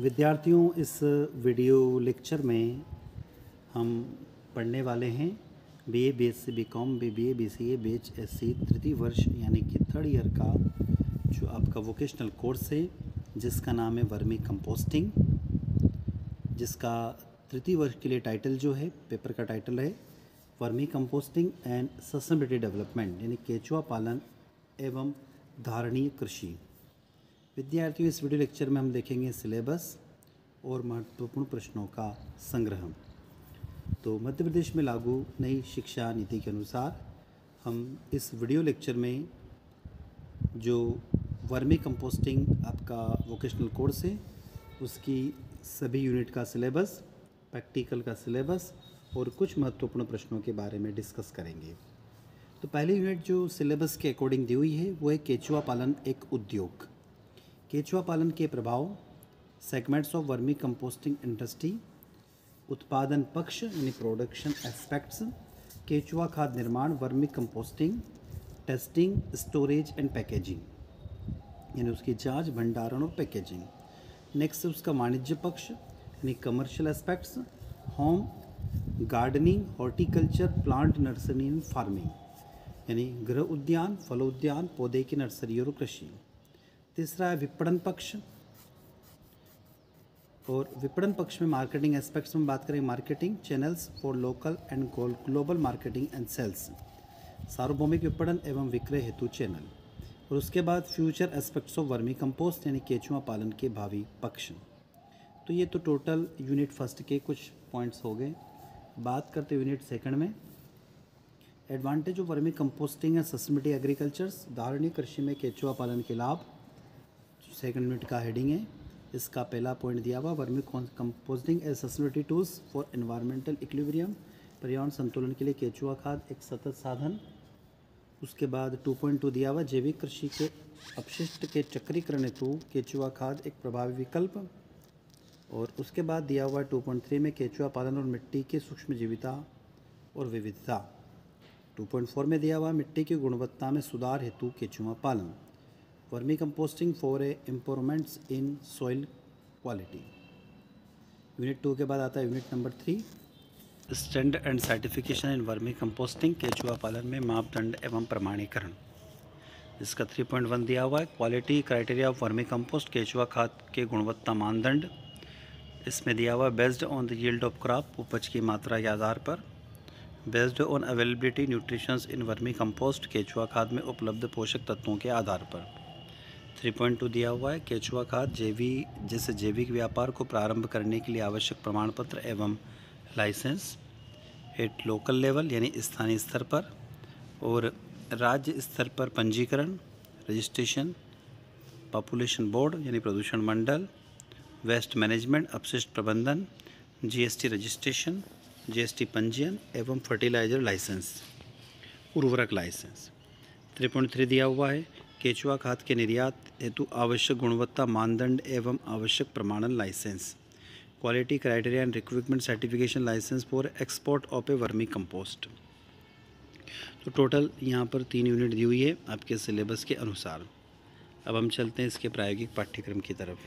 विद्यार्थियों, इस video lecture में हम पढ़ने वाले हैं BA, BSc, BCom, BBA, BCA, बीएचएससी तृतीय वर्ष यानी कि थर्ड ईयर का जो आपका वोकेशनल कोर्स है जिसका नाम है वर्मी कंपोस्टिंग, जिसका तृतीय वर्ष के लिए टाइटल जो है पेपर का टाइटल है vermi composting and sustainability development यानी केचुआ पालन एवं धारणीय कृषि। विद्यार्थियों, इस वीडियो लेक्चर में हम देखेंगे सिलेबस और महत्वपूर्ण प्रश्नों का संग्रह। तो मध्य प्रदेश में लागू नई शिक्षा नीति के अनुसार हम इस वीडियो लेक्चर में जो वर्मी कंपोस्टिंग आपका वोकेशनल कोर्स है उसकी सभी यूनिट का सिलेबस, प्रैक्टिकल का सिलेबस और कुछ महत्वपूर्ण प्रश्नों के बारे में डिस्कस करेंगे। तो पहली यूनिट जो सिलेबस के अकॉर्डिंग दी हुई है वो है केचुआ पालन एक उद्योग। केचुआ पालन के प्रभाव, segments of vermi composting industry, उत्पादन पक्ष यानी प्रोडक्शन एस्पेक्ट्स, केचुआ खाद निर्माण, vermi composting, testing, storage and packaging यानी उसकी जांच, भंडारण और पैकेजिंग। नेक्स्ट है उसका वाणिज्य पक्ष यानी commercial aspects, home gardening, horticulture, plant nursery and farming यानी गृह उद्यान, फलोद्यान, पौधे की नर्सरी और कृषि। तीसरा है विपणन पक्ष, और विपणन पक्ष में मार्केटिंग एस्पेक्ट्स में बात करें, marketing channels for local and global marketing and sales, सार्वभौमिक विपणन एवं विक्रय हेतु चैनल। और उसके बाद future aspects of vermi compost यानी केचुआ पालन के भावी पक्ष। तो ये तो टोटल यूनिट फर्स्ट के कुछ पॉइंट्स हो गए। बात करते यूनिट सेकंड में advantage of vermi composting and sustainability agricultures, धारणीय कृषि में केचुआ पालन के लाभ। सेकंड यूनिट का हेडिंग है, इसका पहला पॉइंट दिया हुआ vermi composting as sustainability tools for environmental equilibrium, पर्यावरण संतुलन के लिए केचुआ खाद एक सतत साधन। उसके बाद 2.2 दिया हुआ जैविक कृषि के अपशिष्ट के चक्रीकरण हेतु केचुआ खाद एक प्रभावी विकल्प। और उसके बाद दिया हुआ 2.3 में केचुआ पालन और मिट्टी की सूक्ष्मजीविता और विविधता। 2.4 में दिया हुआ मिट्टी की गुणवत्ता में सुधार हेतु केचुआ पालन, vermi composting for a improvements in soil quality. Unit 2 के बाद आता है unit number 3, standard and certification in vermi composting, केचुआ पालन में मापदंड एवं प्रमाणीकरण। इसका 3.1 दिया हुआ है quality criteria of vermi compost, केचुआ खाद के गुणवत्ता मानदंड। इसमें दिया हुआ based on the yield of crop, उपज की मात्रा के आधार पर। Based on availability nutritions in vermi compost, केचुआ खाद में उपलब्ध पोषक तत्वों के आधार पर। 3.2 दिया हुआ है केचुआ खाद जैसे जैविक व्यापार को प्रारंभ करने के लिए आवश्यक प्रमाण पत्र एवं लाइसेंस एट लोकल लेवल यानी स्थानीय स्तर पर और राज्य स्तर पर पंजीकरण, रजिस्ट्रेशन, पॉपुलेशन बोर्ड यानी प्रदूषण मंडल, वेस्ट मैनेजमेंट अपशिष्ट प्रबंधन, जीएसटी रजिस्ट्रेशन, जीएसटी पंजीयन एवं फर्टिलाइजर लाइसेंस, उर्वरक लाइसेंस। 3.3 दिया हुआ है केचुआ खाद के निर्यात हेतु आवश्यक गुणवत्ता मानदंड एवं आवश्यक प्रमाणन license, quality criteria and requirement certification license for export of a vermi compost. तो टोटल यहाँ पर 3 यूनिट दी हुई है आपके सिलेबस के अनुसार। अब हम चलते हैं इसके प्रायोगिक पाठ्यक्रम की तरफ।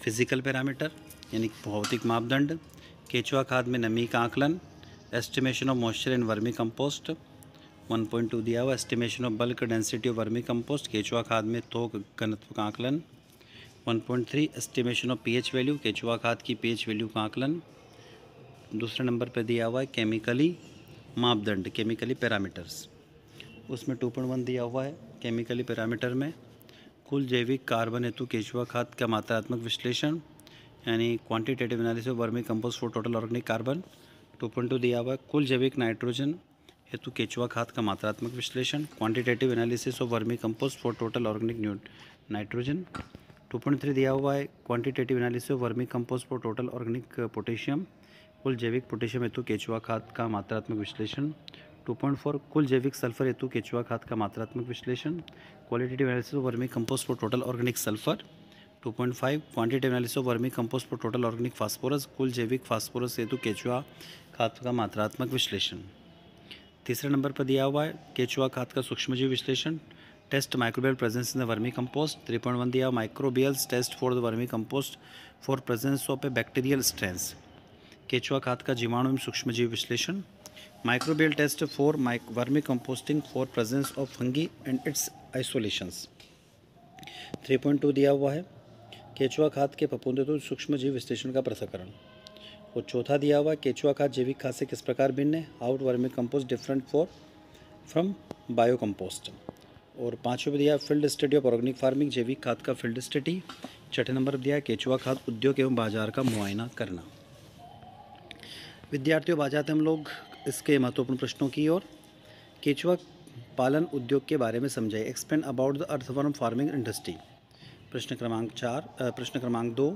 फिजिकल पैरामीटर यानी भौतिक मापदंड, केचुआ खाद में नमी का आकलन, estimation of moisture in vermi compost. 1.2 दिया हुआ estimation of bulk density of vermi compost, केचुआ खाद में थोक घनत्व का आकलन। 1.3 एस्टिमेशन ऑफ पीएच वैल्यू, केचुआ खाद की पीएच वैल्यू का आकलन। दूसरे नंबर पर दिया हुआ है केमिकली मापदंड, केमिकली पैरामीटर्स। उसमें 2.1 दिया हुआ है केमिकली पैरामीटर में कुल जैविक कार्बन हेतु केचुआ खाद का मात्रात्मक विश्लेषण यानी quantitative analysis of vermi compost for total organic carbon. 2.2 दिया हुआ है कुल जैविक नाइट्रोजन हेतु केचुआ खाद का मात्रात्मक विश्लेषण, quantitative analysis of vermi compost for total organic nitrogen. 2.3 दिया हुआ है quantitative analysis of vermi compost for total organic potassium, कुल जैविक पोटेशियम हेतु केचुआ खाद का मात्रात्मक विश्लेषण। 2.4 कुल जैविक सल्फर हेतु केचुआ खाद का मात्रात्मक विश्लेषण, qualitative analysis of vermi compost for total organic sulphur. 2.5 quantitative analysis of vermi compost for total organic phosphorus, कुल जैविक फास्फोरस हेतु केचुआ खाद का मात्रात्मक विश्लेषण। तीसरे नंबर पर दिया हुआ है केचुआ खाद का सूक्ष्मजीव विश्लेषण test microbial presence in the vermi compost. 3.1 दिया microbials test for the vermi compost for presence of a bacterial strains. केचुआ खाद का जीवाणु एवं सूक्ष्मजीव विश्लेषण। Microbial test for vermicomposting for presence of fungi and its isolations. 3.2 दिया हुआ है केचुआ खाद के फफूंदित सूक्ष्मजीव विश्लेषण का पृथक्करण। और चौथा दिया हुआ केचुआ खाद जैविक खाद से किस प्रकार भिन्न है, how vermi compost different from bio compost. और पाँचवें दिया field study of organic farming, जैविक खाद का फील्ड स्टडी। छठे नंबर पर दिया केचुआ खाद उद्योग एवं बाजार का मुआयना करना। विद्यार्थियों बात जाते हम लोग इसके महत्वपूर्ण प्रश्नों की ओर। केचुआ पालन उद्योग के बारे में समझाइए, explain about the earthworm farming industry. प्रश्न क्रमांक 2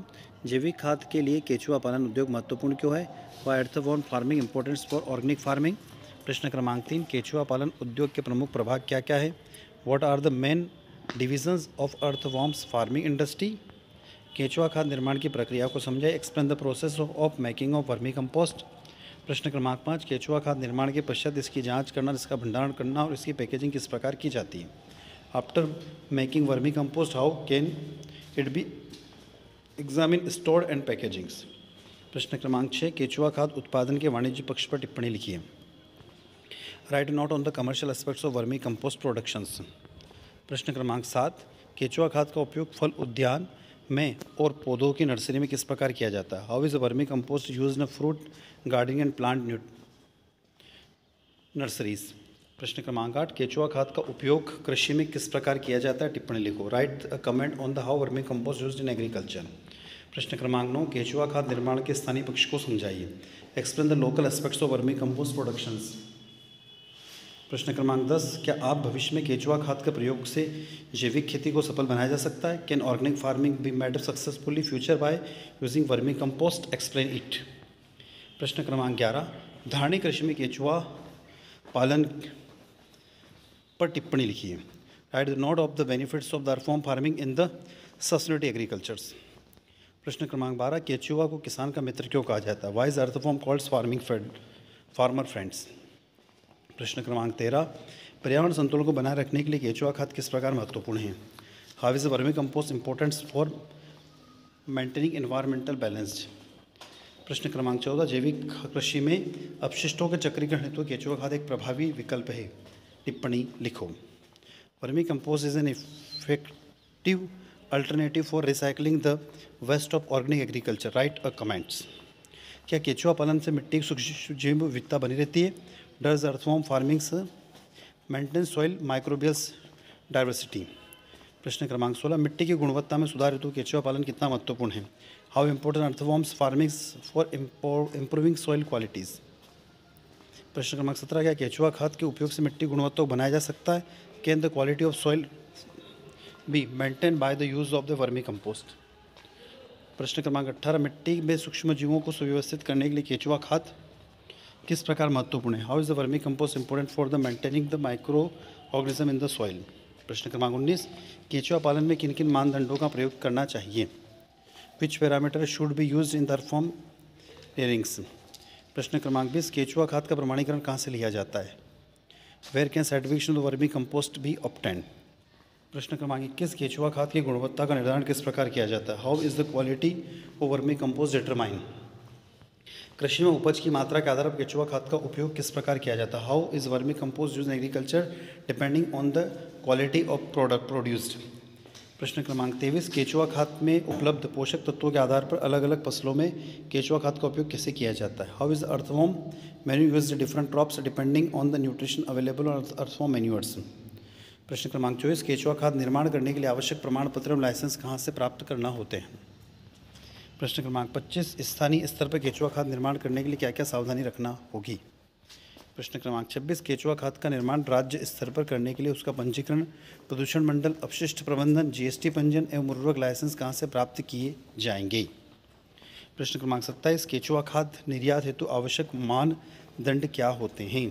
जैविक खाद के लिए केचुआ पालन उद्योग महत्वपूर्ण क्यों है, why earthworm farming importance for organic farming. प्रश्न क्रमांक 3 केचुआ पालन उद्योग के प्रमुख प्रभाग क्या क्या है, what are the main divisions of earthworms farming industry. केचुआ खाद निर्माण की प्रक्रिया को समझाइए, explain the process of making of vermi compost. प्रश्न क्रमांक 5 केचुआ खाद निर्माण के पश्चात इसकी जांच करना, इसका भंडारण करना और इसकी पैकेजिंग किस प्रकार की जाती है। After making vermi compost how can it be examine stored and packagings. प्रश्न क्रमांक 6 केचुआ खाद उत्पादन के वाणिज्य पक्ष पर टिप्पणी लिखिए, right note on the commercial aspects of vermi compost productions. प्रश्न क्रमांक 7 केचुआ खाद का उपयोग फल उद्यान में और पौधों की नर्सरी में किस प्रकार किया जाता है, how is vermi compost use in fruit gardening and plant nurseries. प्रश्न क्रमांक 8 केचुआ खाद का उपयोग कृषि में किस प्रकार किया जाता है, टिप्पणी लिखो, right a comment on the how vermi compost used in agriculture. प्रश्न क्रमांक 9 केचुआ खाद निर्माण के स्थानीय पक्ष को समझाइए, explain the local aspects of vermi compost productions. प्रश्न क्रमांक 10 क्या आप भविष्य में केचुआ खाद के प्रयोग से जैविक खेती को सफल बनाया जा सकता है, can organic farming be made successfully future by using vermi compost, explain it. प्रश्न क्रमांक 11 धारणी कृषि में केचुआ पालन पर टिप्पणी लिखिए, write the note of the benefits of the earthworm farming in the sustainability agricultures. प्रश्न क्रमांक 12 केचुआ को किसान का मित्र क्यों कहा जाता है, why is earthworm called farmer friends. प्रश्न क्रमांक 13 पर्यावरण संतुलन को बनाए रखने के लिए केचुआ खाद किस प्रकार महत्वपूर्ण है, how is vermi compost importance for maintaining environmental balanced. प्रश्न क्रमांक 14 जैविक कृषि में अपशिष्टों के चक्रीकरण हेतु केचुआ खाद एक प्रभावी विकल्प है, टिप्पणी लिखो। Vermi compost is an effective alternative for recycling the waste of organic agriculture, write a comments. क्या केचुआ पालन से मिट्टी की सूक्ष्मजीव विविधता बनी रहती है, does earthworm farmings maintain soil microbials diversity. प्रश्न क्रमांक 16 मिट्टी की गुणवत्ता में सुधार हेतु केचुआ पालन कितना महत्वपूर्ण है, how important earthworms farmings for improving soil qualities. प्रश्न क्रमांक 17 क्या केचुआ खाद के उपयोग से मिट्टी गुणवत्ता को बनाया जा सकता है, can the quality of soil be maintain by the use of the vermi compost. प्रश्न क्रमांक 18 मिट्टी में सूक्ष्म जीवों को सुव्यवस्थित करने के लिए केचुआ खाद किस प्रकार महत्वपूर्ण है, how is the vermi compost important for the maintaining the micro organism in the soil. प्रश्न क्रमांक 19 केचुआ पालन में किन किन मानदंडों का प्रयोग करना चाहिए, which parameter should be used in the form rearings. प्रश्न क्रमांक 20 केचुआ खाद का प्रमाणीकरण कहाँ से लिया जाता है, where can certification of vermi compost be obtained. प्रश्न क्रमांक 21 केचुआ खाद की गुणवत्ता का निर्धारण किस प्रकार किया जाता है, how is the quality of vermi compost determine. कृषि में उपज की मात्रा के आधार पर केचुआ खाद का उपयोग किस प्रकार किया जाता है, how is vermi compost use in agriculture depending on the quality of product produced. प्रश्न क्रमांक 23 केचुआ खाद में उपलब्ध पोषक तत्वों के आधार पर अलग अलग फसलों में केचुआ खाद का उपयोग कैसे किया जाता है, how is earthworm manure use different crops depending on the nutrition available on earthworm manures. प्रश्न क्रमांक 24 केचुआ खाद निर्माण करने के लिए आवश्यक प्रमाण पत्र एवं लाइसेंस कहाँ से प्राप्त करना होते हैं। प्रश्न क्रमांक 25 स्थानीय स्तर पर केचुआ खाद निर्माण करने के लिए क्या क्या सावधानी रखना होगी। प्रश्न क्रमांक 26 केचुआ खाद का निर्माण राज्य स्तर पर करने के लिए उसका पंजीकरण, प्रदूषण मंडल, अपशिष्ट प्रबंधन, जीएसटी पंजीयन एवं उर्वरक लाइसेंस कहाँ से प्राप्त किए जाएंगे। प्रश्न क्रमांक 27 केचुआ खाद निर्यात हेतु आवश्यक मानदंड क्या होते हैं,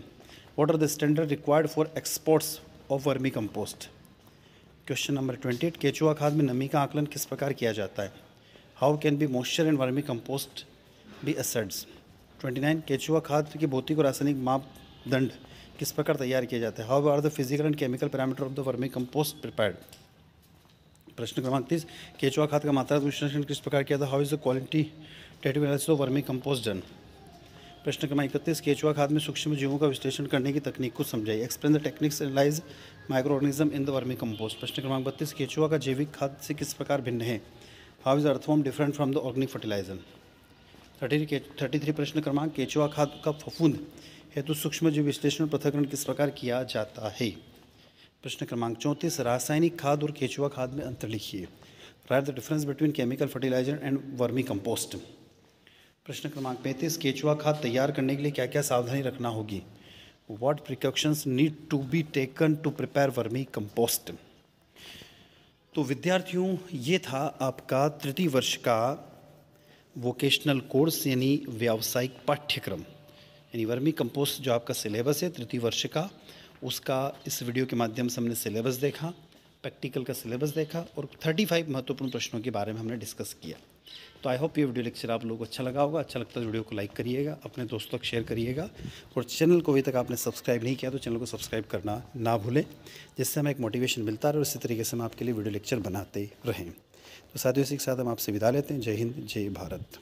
what are the standard required for exports of vermi compost. Question number 28 केचुआ खाद में नमी का आकलन किस प्रकार किया जाता है, how can be moisture and vermi compost be assessed. 29 केचुआ खाद की भौतिक और रासायनिक माप दंड किस प्रकार तैयार किया जाता है? How are the physical and chemical parameter of the vermi compost prepared? प्रश्न क्रमांक 30, केचुआ खाद का मात्रात्मक विश्लेषण किस प्रकार किया था? How is the qualitative analysis of vermi compost done? प्रश्न क्रमांक 31, केचुआ खाद में सूक्ष्म जीवों का विश्लेषण करने की तकनीक को समझाइए। Explain the techniques analyse micro organism in the vermi compost. प्रश्न क्रमांक 32, केचुआ का जैविक खाद से किस प्रकार भिन्न है? How is earthworm different from the organic fertiliser? 33 प्रश्न क्रमांक, केचुआ खाद का फफूंद हेतु सूक्ष्म जीव विश्लेषण पृथक्करण किस प्रकार किया जाता है? प्रश्न क्रमांक 34, रासायनिक खाद और केचुआ खाद में अंतर लिखिए। Write the difference between chemical fertiliser and vermi compost. प्रश्न क्रमांक 35, केचुआ खाद तैयार करने के लिए क्या क्या सावधानी रखना होगी? What precautions need to be taken to prepare vermi compost? तो विद्यार्थियों, ये था आपका तृतीय वर्ष का वोकेशनल कोर्स यानी व्यावसायिक पाठ्यक्रम, यानी वर्मी कंपोस्ट जो आपका सिलेबस है तृतीय वर्ष का, उसका इस वीडियो के माध्यम से हमने सिलेबस देखा, प्रैक्टिकल का सिलेबस देखा और 35 महत्वपूर्ण प्रश्नों के बारे में हमने डिस्कस किया। तो आई होप ये वीडियो लेक्चर आप लोगों को अच्छा लगा होगा। अच्छा लगता है तो वीडियो को लाइक करिएगा, अपने दोस्तों तक शेयर करिएगा और चैनल को अभी तक आपने सब्सक्राइब नहीं किया तो चैनल को सब्सक्राइब करना ना भूलें, जिससे हमें एक मोटिवेशन मिलता रहे और इसी तरीके से हम आपके लिए वीडियो लेक्चर बनाते रहें। तो साथियों, इसी के साथ हम आपसे विदा लेते हैं। जय हिंद, जय भारत।